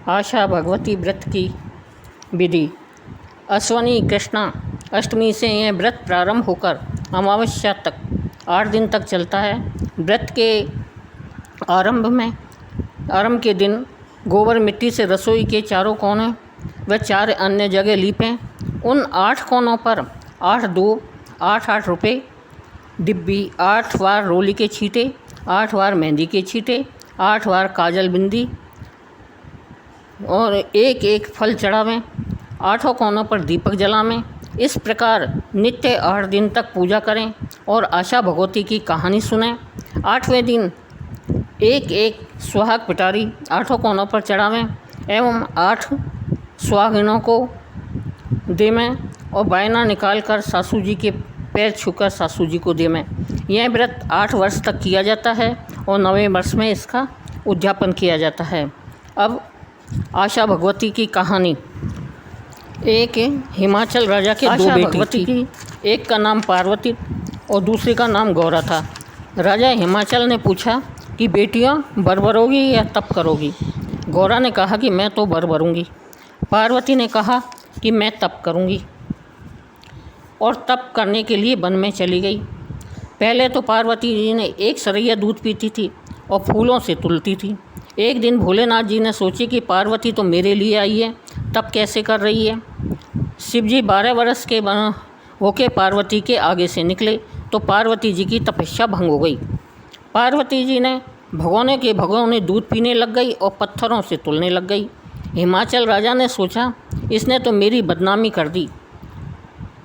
आशा भगवती व्रत की विधि। अश्वनी कृष्णा अष्टमी से यह व्रत प्रारंभ होकर अमावस्या तक 8 दिन तक चलता है। व्रत के आरंभ के दिन गोबर मिट्टी से रसोई के चारों कोने व 4 अन्य जगह लीपें। उन 8 कोनों पर 8 रुपये डिब्बी, 8 बार रोली के छींटे, 8 बार मेहंदी के छींटे, 8 बार काजल बिंदी और एक फल चढ़ावें। 8 कोनों पर दीपक जलावें। इस प्रकार नित्य 8 दिन तक पूजा करें और आशा भगवती की कहानी सुनें। 8वें दिन एक सुहाग पिटारी 8 कोनों पर चढ़ावें एवं 8 सुहागिनों को देवें और बायना निकाल कर सासू जी के पैर छूकर सासू जी को देवें। यह व्रत 8 वर्ष तक किया जाता है और 9वें वर्ष में इसका उद्यापन किया जाता है। अब आशा भगवती की कहानी। एक हिमाचल राजा के 2 बेटी थी। एक का नाम पार्वती और दूसरे का नाम गौरा था। राजा हिमाचल ने पूछा कि बेटियां बर भरोगी या तप करोगी। गौरा ने कहा कि मैं तो बर भरूंगी। पार्वती ने कहा कि मैं तप करूंगी और तप करने के लिए वन में चली गई। पहले तो पार्वती जी ने एक सरैया दूध पीती थी और फूलों से तुलती थी। एक दिन भोलेनाथ जी ने सोची कि पार्वती तो मेरे लिए आई है, तब कैसे कर रही है। शिव जी 12 वर्ष के होके पार्वती के आगे से निकले तो पार्वती जी की तपस्या भंग हो गई। पार्वती जी ने भगोने दूध पीने लग गई और पत्थरों से तुलने लग गई। हिमाचल राजा ने सोचा इसने तो मेरी बदनामी कर दी।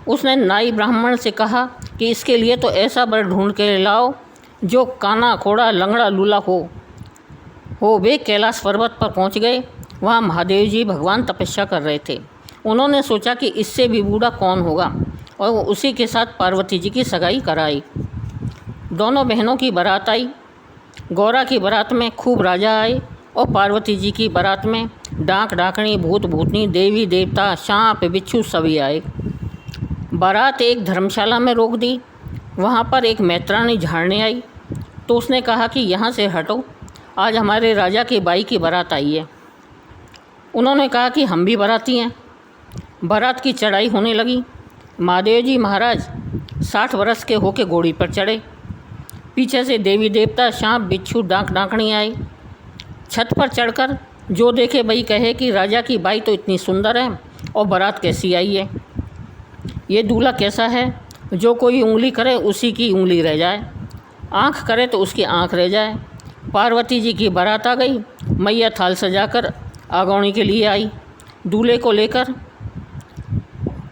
उसने नाई ब्राह्मण से कहा कि इसके लिए तो ऐसा वर ढूंढ के लाओ जो काना कोड़ा लंगड़ा लूला हो। वे कैलाश पर्वत पर पहुंच गए। वहां महादेव जी भगवान तपस्या कर रहे थे। उन्होंने सोचा कि इससे भी बूढ़ा कौन होगा और उसी के साथ पार्वती जी की सगाई कराई। दोनों बहनों की बारात आई। गौरा की बारात में खूब राजा आए और पार्वती जी की बारात में डाक डाकनी, भूत भूतनी, देवी देवता, सांप बिच्छू सभी आए। बारात एक धर्मशाला में रोक दी। वहाँ पर एक मैत्राणी झाड़ने आई तो उसने कहा कि यहाँ से हटो, आज हमारे राजा की बाई की बारात आई है। उन्होंने कहा कि हम भी बाराती हैं। बारात की चढ़ाई होने लगी। महादेव जी महाराज 60 वर्ष के होके घोड़ी पर चढ़े। पीछे से देवी देवता, सांप बिच्छू, डाक डाकनी आए। छत पर चढ़कर जो देखे वही कहे कि राजा की बाई तो इतनी सुंदर है और बारात कैसी आई है। ये दूल्हा कैसा है, जो कोई उंगली करे उसी की उंगली रह जाए, आँख करे तो उसकी आँख रह जाए। पार्वती जी की बारात आ गई। मैया थाल सजाकर आगौनी के लिए आई दूल्हे को लेकर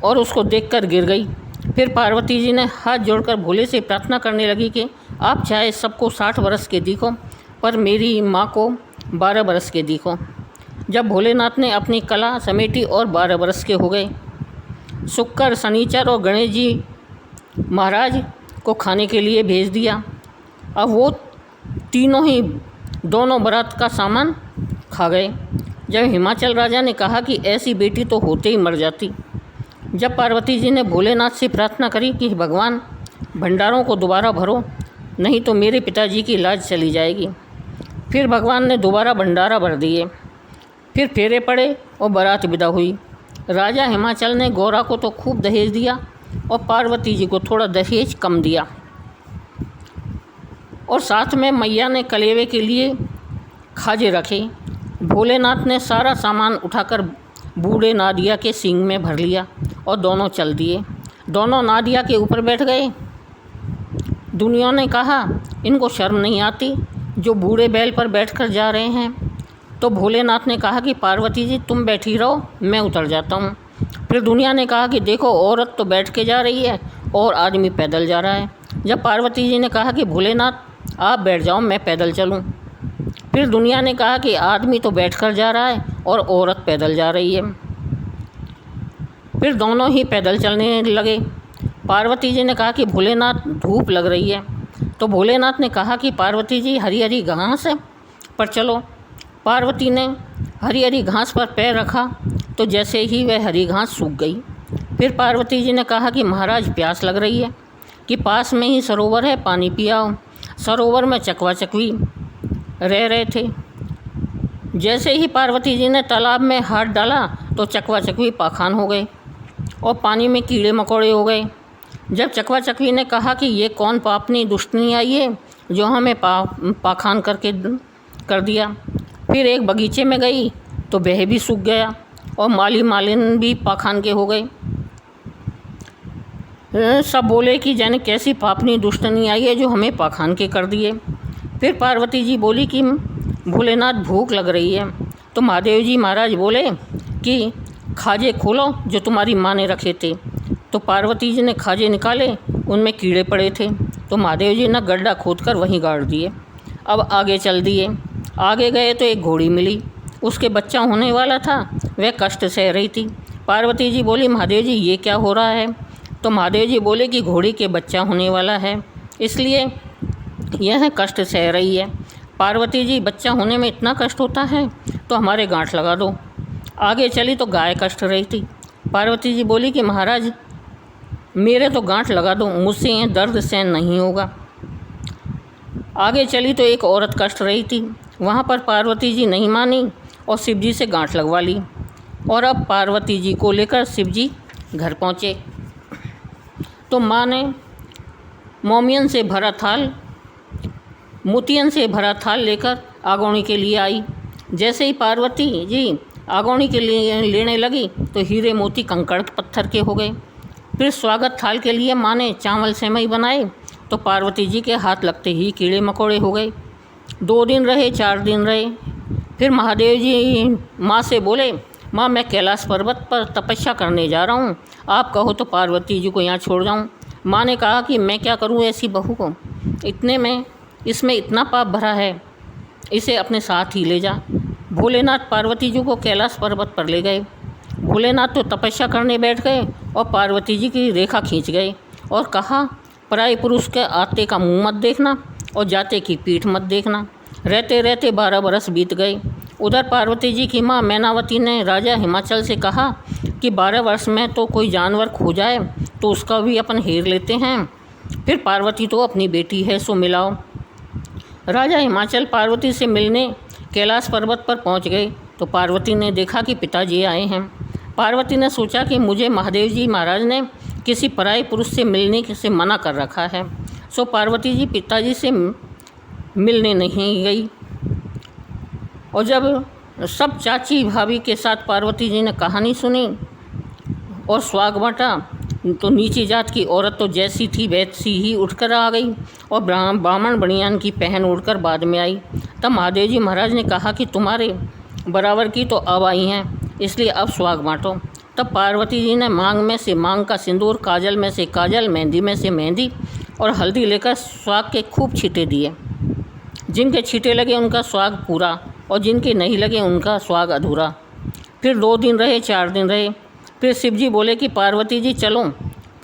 और उसको देखकर गिर गई। फिर पार्वती जी ने हाथ जोड़कर भोले से प्रार्थना करने लगी कि आप चाहे सबको 60 वर्ष के दिखो पर मेरी माँ को 12 वर्ष के दिखो। जब भोलेनाथ ने अपनी कला समेटी और 12 वर्ष के हो गए। शुक्र, शनिचर और गणेश जी महाराज को खाने के लिए भेज दिया। अब वो तीनों ही दोनों बारात का सामान खा गए। जब हिमाचल राजा ने कहा कि ऐसी बेटी तो होते ही मर जाती। जब पार्वती जी ने भोलेनाथ से प्रार्थना करी कि भगवान भंडारों को दोबारा भरो, नहीं तो मेरे पिताजी की लाज चली जाएगी। फिर भगवान ने दोबारा भंडारा भर दिए। फिर फेरे पड़े और बारात विदा हुई। राजा हिमाचल ने गौरा को तो खूब दहेज दिया और पार्वती जी को थोड़ा दहेज कम दिया और साथ में मैया ने कलेवे के लिए खाजे रखे। भोलेनाथ ने सारा सामान उठाकर बूढ़े नादिया के सींग में भर लिया और दोनों चल दिए। दोनों नादिया के ऊपर बैठ गए। दुनिया ने कहा इनको शर्म नहीं आती जो बूढ़े बैल पर बैठकर जा रहे हैं। तो भोलेनाथ ने कहा कि पार्वती जी तुम बैठी रहो, मैं उतर जाता हूँ। फिर दुनिया ने कहा कि देखो औरत तो बैठ के जा रही है और आदमी पैदल जा रहा है। जब पार्वती जी ने कहा कि भोलेनाथ आप बैठ जाओ, मैं पैदल चलूँ। फिर दुनिया ने कहा कि आदमी तो बैठकर जा रहा है और औरत पैदल जा रही है। फिर दोनों ही पैदल चलने लगे। पार्वती जी ने कहा कि भोलेनाथ धूप लग रही है। तो भोलेनाथ ने कहा कि पार्वती जी हरी हरी घास है पर चलो। पार्वती ने हरी हरी घास पर पैर रखा तो जैसे ही वह हरी घास सूख गई। फिर पार्वती जी ने कहा कि महाराज प्यास लग रही है कि पास में ही सरोवर है, पानी पियाओ। सरोवर में चकवा चकवी रह रहे थे। जैसे ही पार्वती जी ने तालाब में हाथ डाला तो चकवा चकवी पाखान हो गए और पानी में कीड़े मकोड़े हो गए। जब चकवा चकवी ने कहा कि ये कौन पापनी दुष्टनी आई है जो हमें पाखान करके कर दिया, फिर एक बगीचे में गई तो वह भी सूख गया और माली मालिन भी पाखान के हो गए। सब बोले कि जाने कैसी पापनी दुष्टनी आई है जो हमें पाखान के कर दिए। फिर पार्वती जी बोली कि भोलेनाथ भूख लग रही है। तो महादेव जी महाराज बोले कि खाजे खोलो जो तुम्हारी माँ ने रखे थे। तो पार्वती जी ने खाजे निकाले, उनमें कीड़े पड़े थे। तो महादेव जी ने गड्ढा खोदकर वहीं गाड़ दिए। अब आगे चल दिए। आगे गए तो एक घोड़ी मिली, उसके बच्चा होने वाला था, वह कष्ट सह रही थी। पार्वती जी बोली महादेव जी ये क्या हो रहा है। तो महादेव जी बोले कि घोड़ी के बच्चा होने वाला है इसलिए यह कष्ट सह रही है। पार्वती जी बच्चा होने में इतना कष्ट होता है तो हमारे गांठ लगा दो। आगे चली तो गाय कष्ट रही थी। पार्वती जी बोली कि महाराज मेरे तो गांठ लगा दो, मुझसे ये दर्द सहन नहीं होगा। आगे चली तो एक औरत कष्ट रही थी, वहाँ पर पार्वती जी नहीं मानी और शिव जी से गांठ लगवा ली। और अब पार्वती जी को लेकर शिव जी घर पहुँचे तो माँ ने मोमियन से भरा थाल, मोतियन से भरा थाल लेकर आगोनी के लिए आई। जैसे ही पार्वती जी आगोनी के लिए लेने लगी तो हीरे मोती कंकड़ पत्थर के हो गए। फिर स्वागत थाल के लिए माँ ने चावल सेवई बनाए तो पार्वती जी के हाथ लगते ही कीड़े मकोड़े हो गए। 2 दिन रहे, 4 दिन रहे। फिर महादेव जी माँ से बोले माँ मैं कैलाश पर्वत पर तपस्या करने जा रहा हूँ, आप कहो तो पार्वती जी को यहाँ छोड़ जाऊँ। माँ ने कहा कि मैं क्या करूँ ऐसी बहू को, इतने में इसमें इतना पाप भरा है, इसे अपने साथ ही ले जा। भोलेनाथ पार्वती जी को कैलाश पर्वत पर ले गए। भोलेनाथ तो तपस्या करने बैठ गए और पार्वती जी की रेखा खींच गए और कहा पराये पुरुष के आते का मुंह मत देखना और जाते की पीठ मत देखना। रहते रहते 12 बरस बीत गए। उधर पार्वती जी की माँ मैनावती ने राजा हिमाचल से कहा कि 12 वर्ष में तो कोई जानवर खो जाए तो उसका भी अपन हेर लेते हैं, फिर पार्वती तो अपनी बेटी है सो मिलाओ। राजा हिमाचल पार्वती से मिलने कैलाश पर्वत पर पहुंच गए तो पार्वती ने देखा कि पिताजी आए हैं। पार्वती ने सोचा कि मुझे महादेव जी महाराज ने किसी पराये पुरुष से मिलने से मना कर रखा है, सो पार्वती जी पिताजी से मिलने नहीं गई। और जब सब चाची भाभी के साथ पार्वती जी ने कहानी सुनी और स्वाग बांटा तो नीची जात की औरत तो जैसी थी वैसी ही उठकर आ गई और बामण बनियान की पहन उड़कर बाद में आई। तब महादेव जी महाराज ने कहा कि तुम्हारे बराबर की तो अब आई हैं, इसलिए अब स्वाग बांटो। तब पार्वती जी ने मांग में से मांग का सिंदूर, काजल में से काजल, मेहंदी में से मेहंदी और हल्दी लेकर स्वाग के खूब छींटे दिए। जिनके छींटे लगे उनका स्वाग पूरा और जिनके नहीं लगे उनका स्वाग अधूरा। फिर 2 दिन रहे, 4 दिन रहे। फिर शिव जी बोले कि पार्वती जी चलो।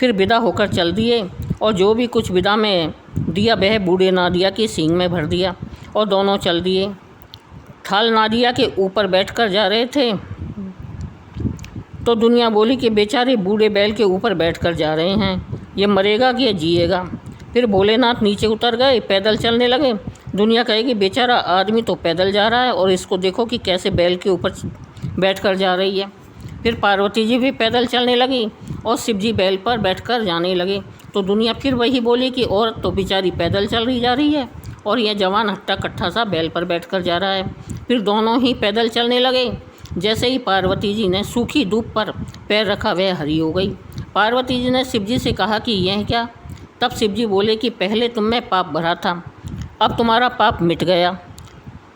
फिर विदा होकर चल दिए और जो भी कुछ विदा में दिया वह बूढ़े नादिया की सींग में भर दिया और दोनों चल दिए। थाल नादिया के ऊपर बैठकर जा रहे थे तो दुनिया बोली कि बेचारे बूढ़े बैल के ऊपर बैठकर जा रहे हैं, ये मरेगा कि ये जिएगा। फिर भोलेनाथ नीचे उतर गए, पैदल चलने लगे। दुनिया कहेगी बेचारा आदमी तो पैदल जा रहा है और इसको देखो कि कैसे बैल के ऊपर बैठकर जा रही है। फिर पार्वती जी भी पैदल चलने लगी और शिव जी बैल पर बैठकर जाने लगे। तो दुनिया फिर वही बोली कि औरत तो बेचारी पैदल चल रही जा रही है और यह जवान हट्टा कट्ठा सा बैल पर बैठकर जा रहा है। फिर दोनों ही पैदल चलने लगे। जैसे ही पार्वती जी ने सूखी धूप पर पैर रखा वह हरी हो गई। पार्वती जी ने शिव जी से कहा कि यह क्या। तब शिव जी बोले कि पहले तुम में पाप भरा था, अब तुम्हारा पाप मिट गया।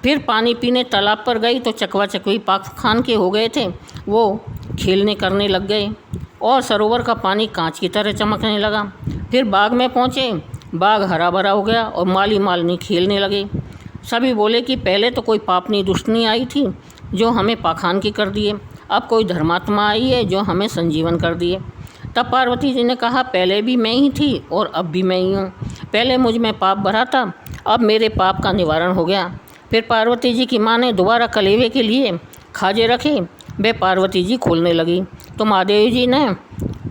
फिर पानी पीने तालाब पर गई तो चकवा चकवी पाखान के हो गए थे, वो खेलने करने लग गए और सरोवर का पानी कांच की तरह चमकने लगा। फिर बाग में पहुँचे, बाग हरा भरा हो गया और माली मालिनी खेलने लगे। सभी बोले कि पहले तो कोई पापनी दुष्टनी आई थी जो हमें पाखान की कर दिए, अब कोई धर्मात्मा आई है जो हमें संजीवन कर दिए। तब पार्वती जी ने कहा पहले भी मैं ही थी और अब भी मैं ही हूँ। पहले मुझ में पाप भरा था, अब मेरे पाप का निवारण हो गया। फिर पार्वती जी की माँ ने दोबारा कलेवे के लिए खाजे रखे, वे पार्वती जी खोलने लगी। तो महादेव जी ने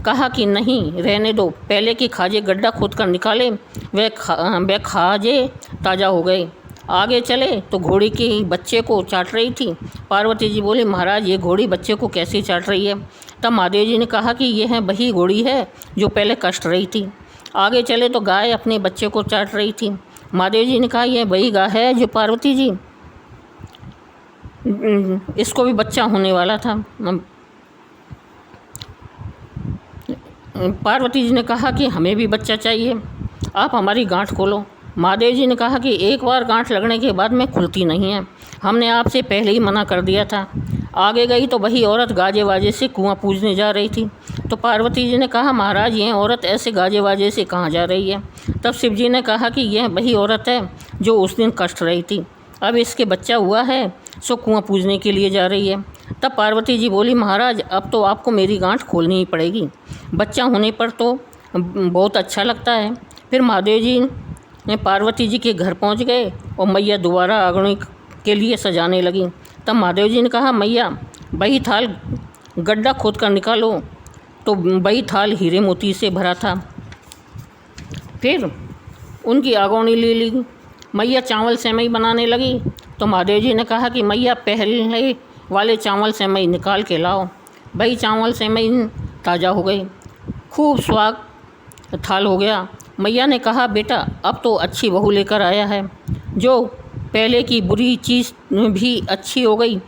कहा कि नहीं रहने दो, पहले की खाजे गड्ढा खोद कर निकाले, वे खाजे ताज़ा हो गए। आगे चले तो घोड़ी के बच्चे को चाट रही थी। पार्वती जी बोली, महाराज ये घोड़ी बच्चे को कैसे चाट रही है? तब महादेव जी ने कहा कि यह वही घोड़ी है जो पहले कष्ट रही थी। आगे चले तो गाय अपने बच्चे को चाट रही थी। महादेव जी ने कहा यह वही गाय है जो पार्वती जी, इसको भी बच्चा होने वाला था। पार्वती जी ने कहा कि हमें भी बच्चा चाहिए, आप हमारी गांठ खोलो। महादेव जी ने कहा कि एक बार गांठ लगने के बाद में खुलती नहीं है, हमने आपसे पहले ही मना कर दिया था। आगे गई तो वही औरत गाजे वाजे से कुआं पूजने जा रही थी। तो पार्वती जी ने कहा, महाराज ये औरत ऐसे गाजे वाजे से कहाँ जा रही है? तब शिव जी ने कहा कि यह वही औरत है जो उस दिन कष्ट रही थी, अब इसके बच्चा हुआ है सो कुआं पूजने के लिए जा रही है। तब पार्वती जी बोली, महाराज अब तो आपको मेरी गांठ खोलनी ही पड़ेगी, बच्चा होने पर तो बहुत अच्छा लगता है। फिर महादेव जी ने पार्वती जी के घर पहुंच गए और मैया दोबारा अग्नि के लिए सजाने लगी। तब महादेव जी ने कहा, मैया वही थाल गड्ढा खोद कर निकालो। तो वही थाल हीरे मोती से भरा था। फिर उनकी अगौनी ले ली। मैया चावल सेवई बनाने लगी। तो महादेव जी ने कहा कि मैया पहले वाले चावल सेवई निकाल के लाओ। वही चावल सेवई ताज़ा हो गई, खूब स्वाद थाल हो गया। मैया ने कहा, बेटा अब तो अच्छी बहू लेकर आया है, जो पहले की बुरी चीज़ भी अच्छी हो गई।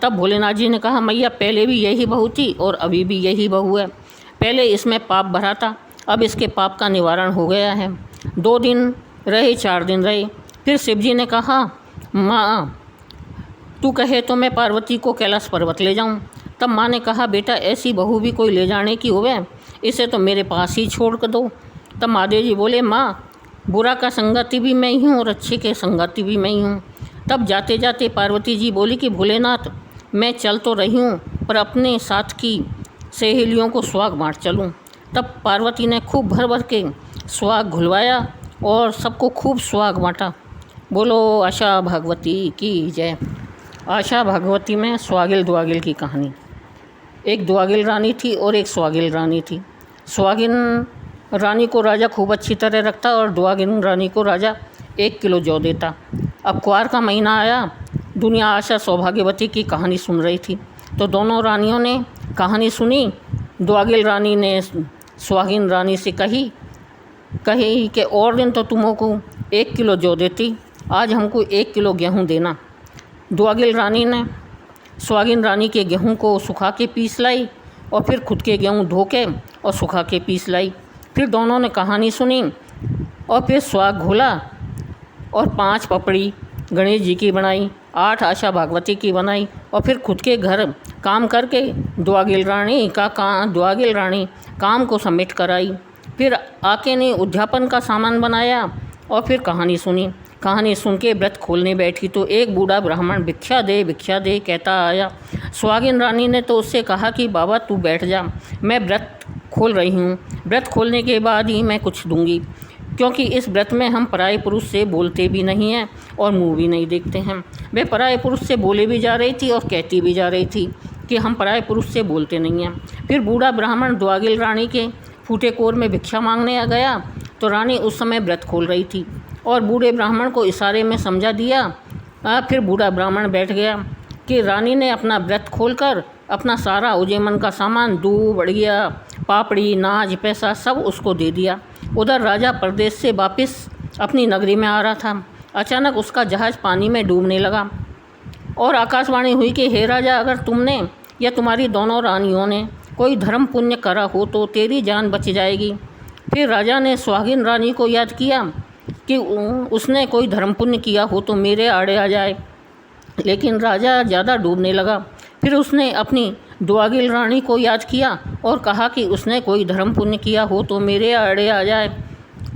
तब भोलेनाथ जी ने कहा, मैया पहले भी यही बहू थी और अभी भी यही बहू है, पहले इसमें पाप भरा था, अब इसके पाप का निवारण हो गया है। 2 दिन रहे, 4 दिन रहे। फिर शिव जी ने कहा, माँ तू कहे तो मैं पार्वती को कैलाश पर्वत ले जाऊँ। तब माँ ने कहा, बेटा ऐसी बहू भी कोई ले जाने की होवे, इसे तो मेरे पास ही छोड़ कर दो। तब महादेव जी बोले, माँ बुरा का संगति भी मैं ही हूँ और अच्छे के संगति भी मैं ही हूँ। तब जाते जाते पार्वती जी बोली कि भोलेनाथ मैं चल तो रही हूँ पर अपने साथ की सहेलियों को सुहाग बाँट चलूँ। तब पार्वती ने खूब भर भर के सुहाग घुलवाया और सबको खूब सुहाग बाँटा। बोलो आशा भगवती की जय। आशा भगवती में सुहागिल दुआगिल की कहानी। एक दुआगिल रानी थी और एक सुहागिल रानी थी। सुहागिन रानी को राजा खूब अच्छी तरह रखता और दुआगिन रानी को राजा 1 किलो जौ देता। अब कुआर का महीना आया, दुनिया आशा सौभाग्यवती की कहानी सुन रही थी। तो दोनों रानियों ने कहानी सुनी। दुआगिल रानी ने सुहागिन रानी से कही कि और दिन तो तुमको 1 किलो जौ देती, आज हमको 1 किलो गेहूँ देना। दुआगिल रानी ने सुहागिन रानी के गेहूँ को सुखा के पीस लाई और फिर खुद के गेहूँ धो के और सुखा के पीस लाई। फिर दोनों ने कहानी सुनी और फिर सुहाग घोला और 5 पपड़ी गणेश जी की बनाई, 8 आशा भगवती की बनाई और फिर खुद के घर काम करके दुआगिल रानी काम को समेट कर आई। फिर आके ने उद्यापन का सामान बनाया और फिर कहानी सुनी। कहानी सुन के व्रत खोलने बैठी तो एक बूढ़ा ब्राह्मण भिक्षा दे कहता आया। सुहागिन रानी ने तो उससे कहा कि बाबा तू बैठ जा, मैं व्रत खोल रही हूँ, व्रत खोलने के बाद ही मैं कुछ दूंगी, क्योंकि इस व्रत में हम पराये पुरुष से बोलते भी नहीं हैं और मुंह भी नहीं देखते हैं। वे पराये पुरुष से बोले भी जा रही थी और कहती भी जा रही थी कि हम पराये पुरुष से बोलते नहीं हैं। फिर बूढ़ा ब्राह्मण दुआगिल रानी के फूटे कोर में भिक्षा मांगने आ गया तो रानी उस समय व्रत खोल रही थी और बूढ़े ब्राह्मण को इशारे में समझा दिया। फिर बूढ़ा ब्राह्मण बैठ गया कि रानी ने अपना व्रत खोलकर अपना सारा उजेमन का सामान, दूध, बढ़िया, पापड़ी, नाज, पैसा सब उसको दे दिया। उधर राजा प्रदेश से वापस अपनी नगरी में आ रहा था। अचानक उसका जहाज़ पानी में डूबने लगा और आकाशवाणी हुई कि हे राजा, अगर तुमने या तुम्हारी दोनों रानियों ने कोई धर्म पुण्य करा हो तो तेरी जान बच जाएगी। फिर राजा ने सुहागिन रानी को याद किया कि उसने कोई धर्म पुण्य किया हो तो मेरे आड़े आ जाए, लेकिन राजा ज़्यादा डूबने लगा। फिर उसने अपनी दुआगिल रानी को याद किया और कहा कि उसने कोई धर्म पुण्य किया हो तो मेरे आड़े आ जाए।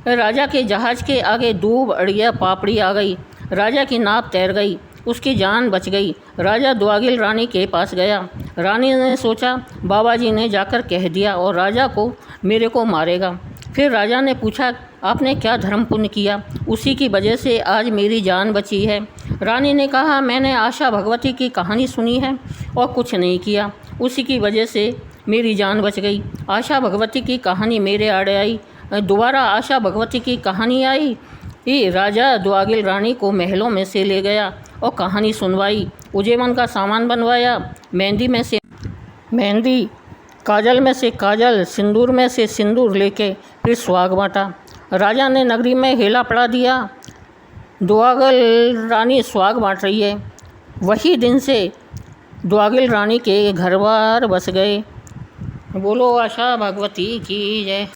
राजा के जहाज़ के आगे दूब, अड़िया, पापड़ी आ गई। राजा की नाव तैर गई, उसकी जान बच गई। राजा दुआगिल रानी के पास गया। रानी ने सोचा बाबा जी ने जाकर कह दिया और राजा को मेरे को मारेगा। फिर राजा ने पूछा आपने क्या धर्म पुण्य किया, उसी की वजह से आज मेरी जान बची है। रानी ने कहा मैंने आशा भगवती की कहानी सुनी है और कुछ नहीं किया, उसी की वजह से मेरी जान बच गई। आशा भगवती की कहानी मेरे आड़े आई, दोबारा आशा भगवती की कहानी आई, ही राजा दुआगिल रानी को महलों में से ले गया और कहानी सुनवाई। उजेवन का सामान बनवाया, मेहंदी में से मेहंदी, काजल में से काजल, सिंदूर में से सिंदूर लेके फिर सुहाग बांटा। राजा ने नगरी में हेला पड़ा दिया, दुआगिल रानी सुहाग बांट रही है। वही दिन से दुआगिल रानी के घर बार बस गए। बोलो आशा भगवती की जय।